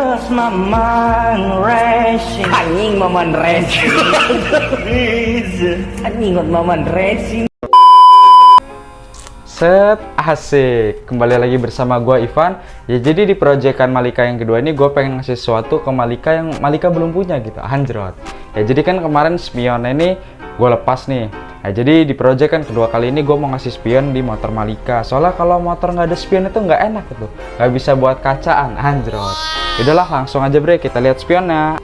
Cause my mind racing. Anjing momen racing. Anjing momen racing. Set, asik. Kembali lagi bersama gua Ivan. Ya jadi di proyekan Malika yang kedua ini gue pengen ngasih sesuatu ke Malika yang Malika belum punya gitu, anjrot. Ya jadi kan kemarin spionnya ini gue lepas nih. Nah, jadi di proyekan kedua kali ini gue mau ngasih spion di motor Malika. Soalnya kalau motor nggak ada spion itu nggak enak gitu, nggak bisa buat kacaan, anjrot. Yaudahlah langsung aja bre, kita lihat spionnya.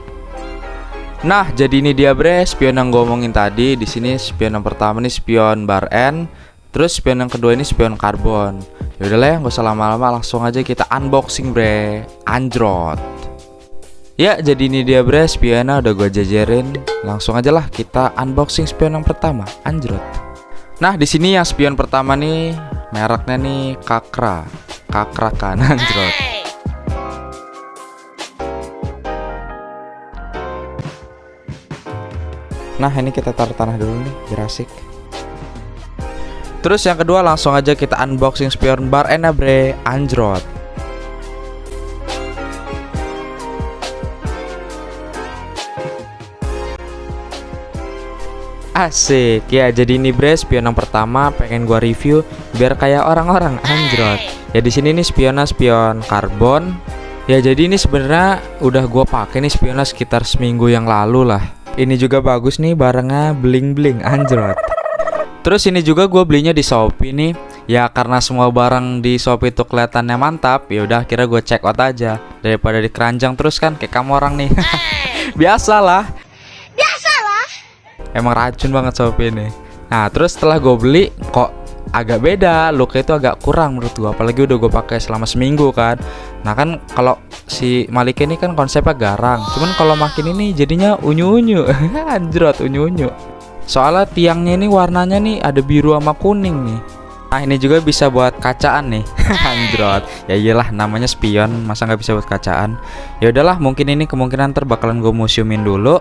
Nah jadi ini dia bre, spion yang gue omongin tadi. Di sini spion yang pertama nih spion bar N. Terus spion yang kedua ini spion karbon. Yaudahlah ya, nggak usah lama-lama, langsung aja kita unboxing bre, anjrot. Ya jadi ini dia bre, spionnya udah gue jajarin. Langsung aja lah kita unboxing spion yang pertama, anjrot. Nah di sini yang spion pertama nih mereknya nih Kakra kan, anjrot. Nah ini kita taruh tanah dulu nih biar asik. Terus yang kedua langsung aja kita unboxing spion bar N bre, anjrot. Asik ya, jadi ini bre spion yang pertama pengen gua review biar kayak orang-orang, anjrot. Ya di sini nih spionnya spion karbon. Ya jadi ini sebenarnya udah gua pakai nih spionnya sekitar seminggu yang lalu lah. Ini juga bagus nih, barangnya bling-bling, anjrot. Terus ini juga gue belinya di Shopee nih. Ya karena semua barang di Shopee itu kelihatannya mantap, ya udah akhirnya gue check out aja daripada di keranjang terus kan kayak kamu orang nih. Biasalah. Emang racun banget Shopee ini. Nah terus setelah gue beli kok agak beda, looknya itu agak kurang menurut gue. Apalagi udah gue pakai selama seminggu kan. Nah kan kalau si Malika ini kan konsepnya garang, cuman kalau makin ini jadinya unyu-unyu. Anjrot, unyu-unyu. Soalnya tiangnya ini warnanya nih ada biru sama kuning nih. Nah ini juga bisa buat kacaan nih. Anjrot. Ya iyalah namanya spion, masa nggak bisa buat kacaan. Ya udahlah, mungkin ini kemungkinan ntar bakalan gue museumin dulu.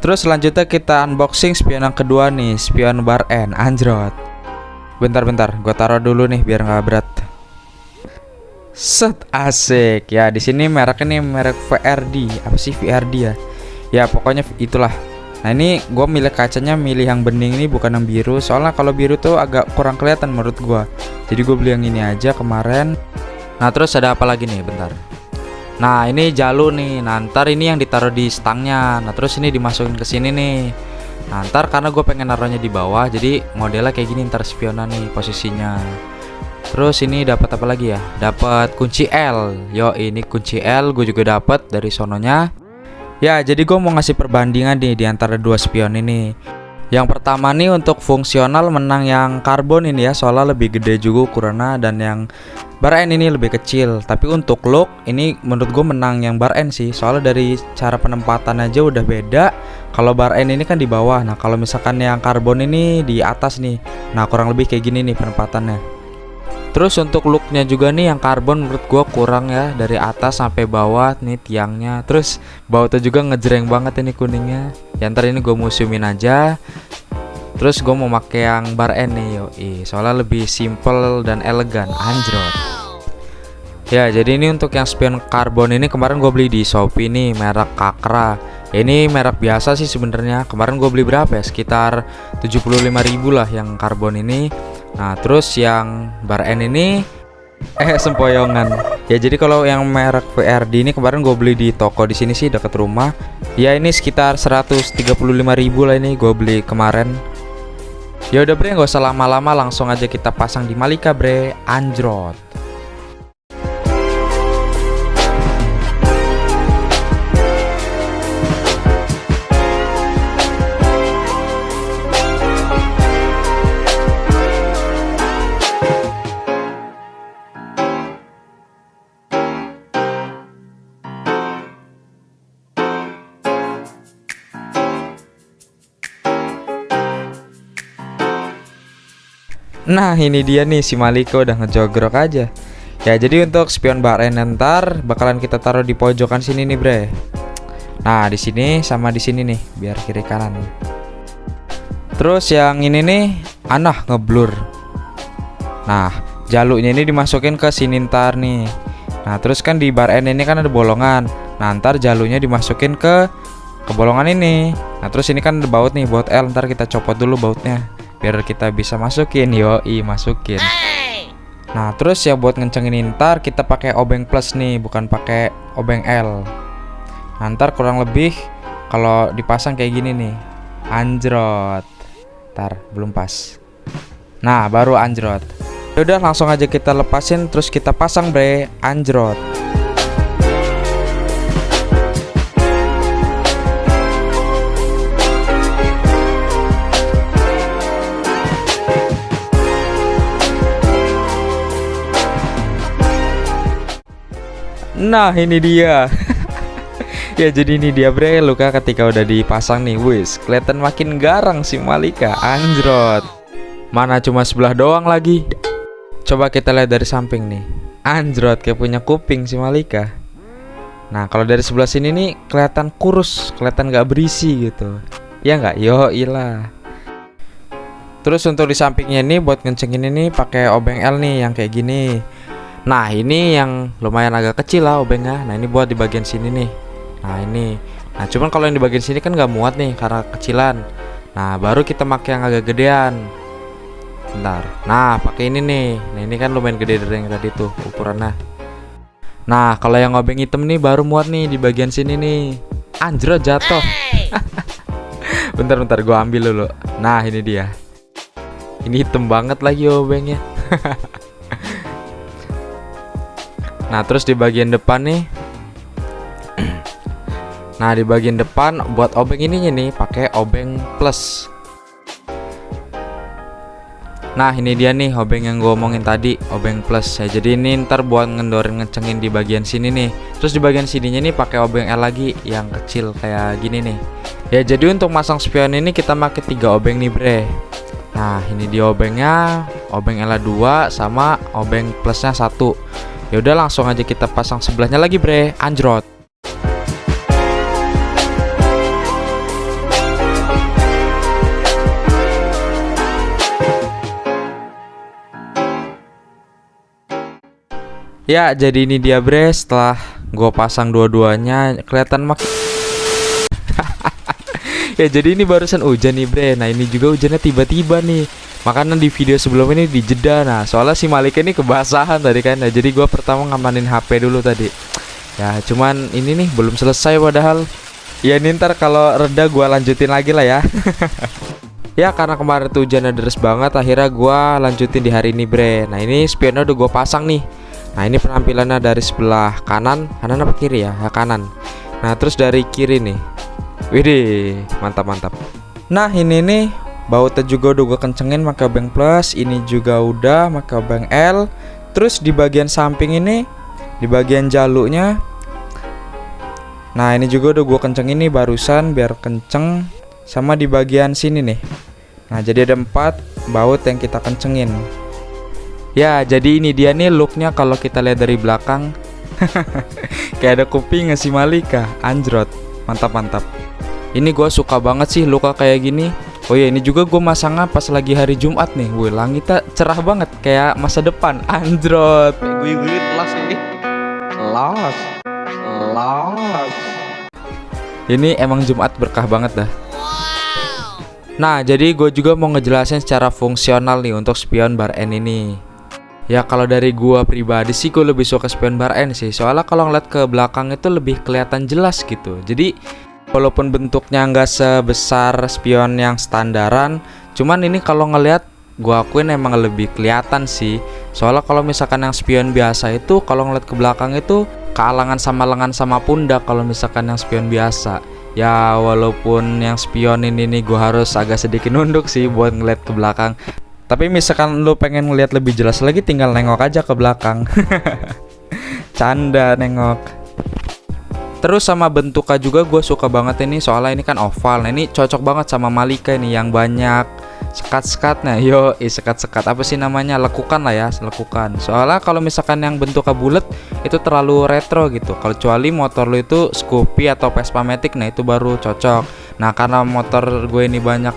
Terus selanjutnya kita unboxing spion yang kedua nih, spion bar N, anjrot. Bentar, gue taruh dulu nih biar nggak berat. Set, asik. Ya di sini mereknya nih merek VRD. Apa sih VRD ya? Ya pokoknya itulah. Nah ini gue milih kacanya, milih yang bening ini bukan yang biru. Soalnya kalau biru tuh agak kurang kelihatan menurut gue. Jadi gue beli yang ini aja kemarin. Nah terus ada apa lagi nih, bentar. Nah ini jalu nih. Nah ntar ini yang ditaruh di stangnya. Nah terus ini dimasukin ke sini nih. Nah ntar karena gue pengen naruhnya di bawah, jadi modelnya kayak gini ntar spionnya nih posisinya. Terus ini dapat apa lagi ya? Dapat kunci L. Yo ini kunci L gue juga dapat dari sononya. Ya jadi gue mau ngasih perbandingan nih di antara dua spion ini. Yang pertama nih untuk fungsional menang yang karbon ini ya, soalnya lebih gede juga ukurannya, dan yang bar N ini lebih kecil. Tapi untuk look ini menurut gue menang yang bar N sih, soalnya dari cara penempatan aja udah beda. Kalau bar N ini kan di bawah, nah kalau misalkan yang karbon ini di atas nih. Nah kurang lebih kayak gini nih penempatannya. Terus untuk looknya juga nih yang karbon menurut gua kurang ya, dari atas sampai bawah nih tiangnya. Terus bawahnya juga ngejreng banget ini kuningnya. Ya ntar ini gua museumin aja. Terus gua mau pakai yang bar N nih yoi, soalnya lebih simple dan elegan, anjrot. Ya jadi ini untuk yang spion karbon ini kemarin gue beli di Shopee nih, merek Kakra. Ini merek biasa sih sebenarnya. Kemarin gue beli berapa ya? Sekitar 75.000 lah yang karbon ini. Nah terus yang bar N ini sempoyongan. Ya jadi kalau yang merek VRD ini kemarin gue beli di toko di sini sih dekat rumah. Ya ini sekitar 135.000 lah ini gue beli kemarin. Ya udah bre, nggak usah lama-lama, langsung aja kita pasang di Malika bre, anjrot. Nah ini dia nih si Malika udah ngejogrok aja. Ya jadi untuk spion bar N ntar bakalan kita taruh di pojokan sini nih bre. Nah di sini sama di sini nih biar kiri kanan. Terus yang ini nih ngeblur. Nah jalurnya ini dimasukin ke sini ntar nih. Nah terus kan di bar N ini kan ada bolongan. Nah ntar jalurnya dimasukin ke bolongan ini. Nah terus ini kan ada baut nih, baut L. Ntar kita copot dulu bautnya biar kita bisa masukin. Yoi, masukin. Nah terus ya buat ngencengin ini, ntar kita pakai obeng plus nih, bukan pakai obeng L. Nah, ntar kurang lebih kalau dipasang kayak gini nih, anjrot. Ntar belum pas. Nah baru anjrot. Udah langsung aja kita lepasin terus kita pasang bre, anjrot. Nah ini dia. Ya jadi ini dia bre, luka ketika udah dipasang nih, wis kelihatan makin garang si Malika, anjrot. Mana cuma sebelah doang lagi. Coba kita lihat dari samping nih, anjrot kayak punya kuping si Malika. Nah kalau dari sebelah sini nih kelihatan kurus, kelihatan gak berisi gitu. Ya nggak? Yo ilah. Terus untuk di sampingnya ini buat ngencengin ini pakai obeng L nih yang kayak gini. Nah ini yang lumayan agak kecil lah obengnya. Nah ini buat di bagian sini nih. Nah ini. Nah cuman kalau yang di bagian sini kan nggak muat nih karena kecilan. Nah baru kita pakai yang agak gedean. Bentar. Nah pakai ini nih. Nah ini kan lumayan gede dari yang tadi tuh ukurannya. Nah kalau yang obeng hitam nih baru muat nih di bagian sini nih. Anjrot jatuh. Bentar gua ambil dulu. Nah ini dia. Ini hitam banget lagi obengnya. Nah terus di bagian depan nih. Nah di bagian depan buat obeng ininya nih pakai obeng plus. Nah ini dia nih obeng yang gue omongin tadi, obeng plus ya. Jadi ini ntar buat ngendorin ngecengin di bagian sini nih. Terus di bagian sininya nih pakai obeng L lagi yang kecil kayak gini nih. Ya jadi untuk masang spion ini kita pakai 3 obeng nih bre. Nah ini dia obengnya, obeng L 2 sama obeng plusnya 1. Ya udah langsung aja kita pasang sebelahnya lagi bre, anjrot. Ya jadi ini dia bre, setelah gue pasang dua-duanya kelihatan ya jadi ini barusan hujan nih bre. Nah ini juga hujannya tiba-tiba nih. Makanya di video sebelum ini dijeda. Nah soalnya si Malika ini kebasahan tadi kan. Nah jadi gue pertama ngamanin HP dulu tadi. Ya cuman ini nih belum selesai padahal. Ya ini ntar kalau reda gue lanjutin lagi lah ya. Ya karena kemarin tuh hujannya deres banget, akhirnya gue lanjutin di hari ini bre. Nah ini spionnya udah gue pasang nih. Nah ini penampilannya dari sebelah kanan apa kiri ya? Ya kanan. Nah terus dari kiri nih. Widih mantap. Nah ini nih bautnya juga udah gue kencengin pakai obeng plus. Ini juga udah pakai obeng L. Terus di bagian samping ini, di bagian jalurnya, nah ini juga udah gue kencengin nih barusan biar kenceng. Sama di bagian sini nih. Nah jadi ada 4 baut yang kita kencengin. Ya jadi ini dia nih looknya kalau kita lihat dari belakang. Kayak ada kuping si Malika, anjrot. Mantap. Ini gue suka banget sih look kayak gini. Oh ya ini juga gue masangnya pas lagi hari Jumat nih. Wih langitnya cerah banget kayak masa depan, anjrot. Gue las ini. Las. Ini emang Jumat berkah banget dah. Nah jadi gue juga mau ngejelasin secara fungsional nih untuk spion bar N ini. Ya kalau dari gua pribadi sih gue lebih suka spion bar N sih. Soalnya kalau ngeliat ke belakang itu lebih kelihatan jelas gitu. Jadi walaupun bentuknya nggak sebesar spion yang standaran, cuman ini kalau ngeliat gua akuin emang lebih kelihatan sih. Soalnya kalau misalkan yang spion biasa itu kalau ngeliat ke belakang itu kealangan sama lengan sama pundak kalau misalkan yang spion biasa. Ya walaupun yang spion ini nih gua harus agak sedikit nunduk sih buat ngeliat ke belakang. Tapi misalkan lu pengen ngeliat lebih jelas lagi tinggal nengok aja ke belakang. Canda nengok. Terus sama bentuknya juga gue suka banget ini. Soalnya ini kan oval. Nah ini cocok banget sama Malika ini yang banyak sekat-sekatnya. Yo sekat-sekat apa sih namanya, lekukan lah ya, lekukan. Soalnya kalau misalkan yang bentuknya bulat itu terlalu retro gitu. Kalau kecuali motor lu itu Scoopy atau Vespa Matic, nah itu baru cocok. Nah karena motor gue ini banyak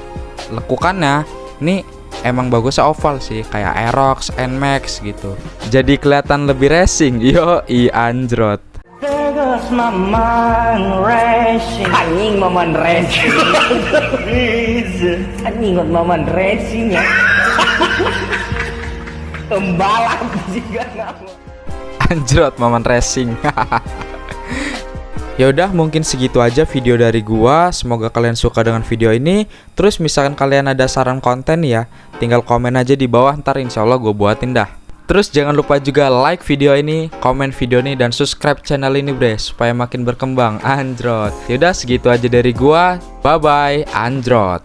lekukannya, ini emang bagusnya oval sih, kayak Aerox, Nmax gitu. Jadi kelihatan lebih racing. Yo, anjrot. Vegas Maman Racing. Anjing Maman Racing. Anjing Maman Racing ya. Pembalap juga nama. Anjrot Maman Racing. Ya udah, mungkin segitu aja video dari gua. Semoga kalian suka dengan video ini. Terus misalkan kalian ada saran konten ya, tinggal komen aja di bawah, ntar insyaallah gue buatin dah. Terus jangan lupa juga like video ini, komen video ini, dan subscribe channel ini bre, supaya makin berkembang. Anjrot. Yaudah, segitu aja dari gua. Bye bye, anjrot.